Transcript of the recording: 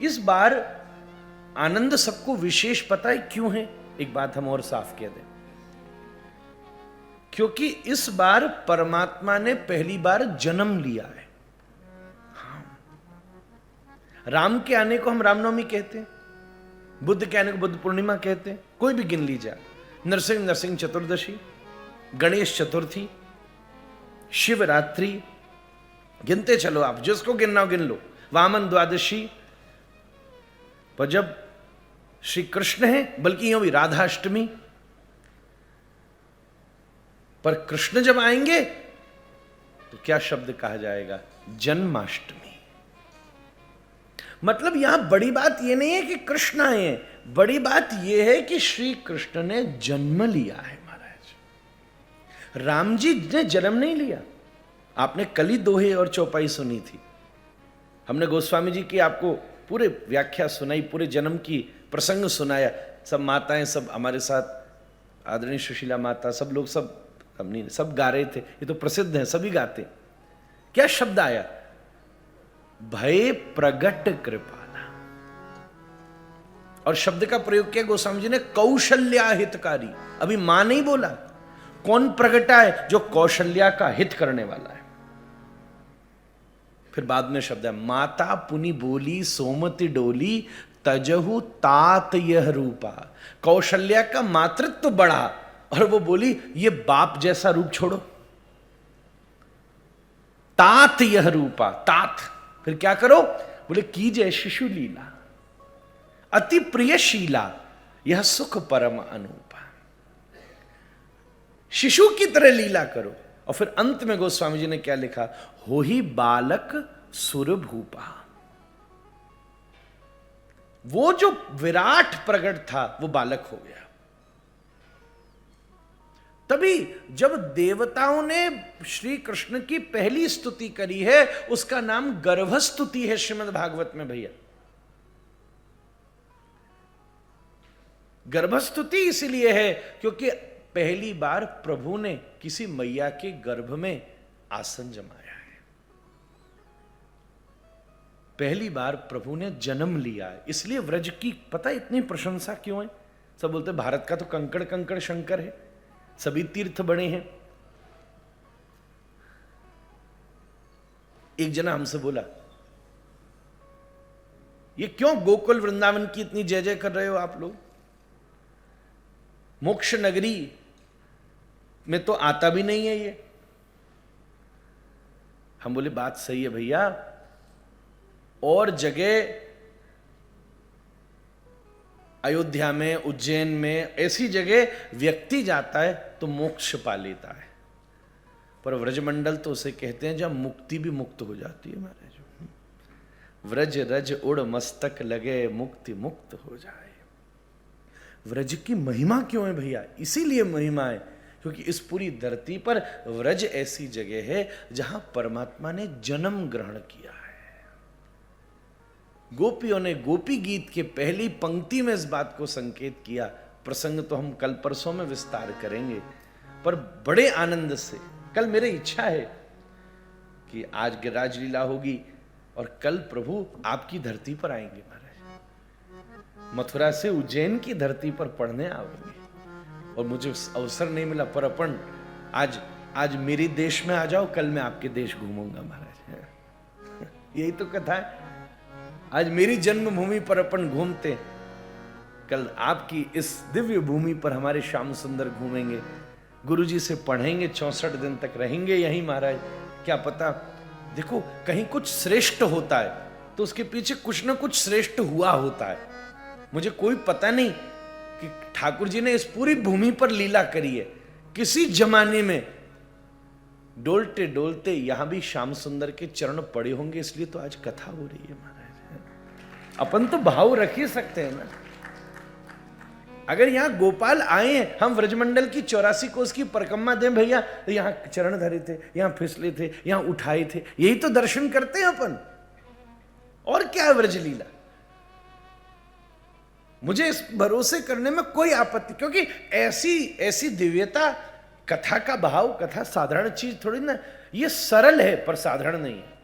इस बार आनंद सबको विशेष पता है क्यों है? एक बात हम और साफ कह दें, क्योंकि इस बार परमात्मा ने पहली बार जन्म लिया है। हाँ। राम के आने को हम रामनवमी कहते हैं, बुद्ध के आने को बुद्ध पूर्णिमा कहते हैं, कोई भी गिन लीजिए। नरसिंह चतुर्दशी, गणेश चतुर्थी, शिवरात्रि, गिनते चलो आप, जिसको गिनना हो गिन लो। वामन द्वादशी, पर जब श्री कृष्ण है, बल्कि यूं भी राधाष्टमी, पर कृष्ण जब आएंगे तो क्या शब्द कहा जाएगा? जन्माष्टमी। मतलब यहां बड़ी बात यह नहीं है कि कृष्ण आए हैं, बड़ी बात यह है कि श्री कृष्ण ने जन्म लिया है। महाराज राम जी ने जन्म नहीं लिया। आपने कल ही दोहे और चौपाई सुनी थी। हमने गोस्वामी जी की आपको पूरे व्याख्या सुनाई, पूरे जन्म की प्रसंग सुनाया। सब माताएं सब हमारे साथ, आदरणीय सुशीला माता, सब लोग सब गा रहे थे। ये तो प्रसिद्ध है, सभी गाते। क्या शब्द आया? भय प्रगट कृपाला। और शब्द का प्रयोग किया गोस्वामी जी ने, कौशल्या हितकारी। अभी मां नहीं बोला, कौन प्रगटा है? जो कौशल्या का हित करने वाला है। फिर बाद में शब्द है, माता पुनि बोली सोमति डोली तजहु तात यह रूपा। कौशल्या का मातृत्व बढ़ा और वो बोली ये बाप जैसा रूप छोड़ो। तात यह रूपा, तात। फिर क्या करो? बोले कीजय शिशु लीला, अति प्रियशीला यह सुख परम अनूपा। शिशु की तरह लीला करो। और फिर अंत में गोस्वामी जी ने क्या लिखा? हो ही बालक सुरभूपा। वो जो विराट प्रगट था वो बालक हो गया। तभी जब देवताओं ने श्री कृष्ण की पहली स्तुति करी है, उसका नाम गर्भस्तुति है श्रीमद् भागवत में। भैया गर्भस्तुति इसलिए है क्योंकि पहली बार प्रभु ने किसी मैया के गर्भ में आसन जमाया है। पहली बार प्रभु ने जन्म लिया है। इसलिए व्रज की पता इतनी प्रशंसा क्यों है? सब बोलते भारत का तो कंकड़ कंकड़ शंकर है, सभी तीर्थ बड़े हैं। एक जना हमसे बोला, ये क्यों गोकुल वृंदावन की इतनी जय जय कर रहे हो आप लोग? मोक्ष नगरी में तो आता भी नहीं है ये। हम बोले बात सही है भैया, और जगह अयोध्या में, उज्जैन में, ऐसी जगह व्यक्ति जाता है तो मोक्ष पा लेता है, पर व्रजमंडल तो उसे कहते हैं जब मुक्ति भी मुक्त हो जाती है। महाराज व्रज रज उड़ मस्तक लगे, मुक्ति मुक्त हो जाए। व्रज की महिमा क्यों है भैया? इसीलिए महिमा है क्योंकि इस पूरी धरती पर व्रज ऐसी जगह है जहां परमात्मा ने जन्म ग्रहण किया है। गोपियों ने गोपी गीत के पहली पंक्ति में इस बात को संकेत किया। प्रसंग तो हम कल परसों में विस्तार करेंगे, पर बड़े आनंद से कल मेरी इच्छा है कि आज गिरिराज लीला होगी और कल प्रभु आपकी धरती पर आएंगे। महाराज मथुरा से उज्जैन की धरती पर पढ़ने आएंगे और मुझे अवसर नहीं मिला, पर अपन आज मेरे देश में आ जाओ, कल मैं आपके देश घूमूंगा। महाराज यही तो कथा है। आज मेरी जन्मभूमि पर अपन घूमते, कल आपकी इस दिव्य भूमि पर हमारे श्याम सुंदर घूमेंगे, गुरुजी से पढ़ेंगे, 64 दिन तक रहेंगे यहीं। महाराज क्या पता, देखो कहीं कुछ श्रेष्ठ होता है तो उसके पीछे कुछ ना कुछ श्रेष्ठ हुआ होता है। मुझे कोई पता नहीं कि ठाकुर जी ने इस पूरी भूमि पर लीला करी है। किसी जमाने में डोलते डोलते यहां भी श्याम सुंदर के चरण पड़े होंगे, इसलिए तो आज कथा हो रही है। महाराज अपन तो भाव रख ही सकते हैं ना। अगर यहां गोपाल आए हैं, हम व्रजमंडल की 84 कोस की परिक्रमा दें भैया, तो यहां चरण धरे थे, यहां फिसले थे, यहां उठाए थे, यही तो दर्शन करते हैं अपन। और क्या है व्रज लीला? मुझे इस भरोसे करने में कोई आपत्ति, क्योंकि ऐसी दिव्यता, कथा का भाव, कथा साधारण चीज थोड़ी ना, ये सरल है पर साधारण नहीं है।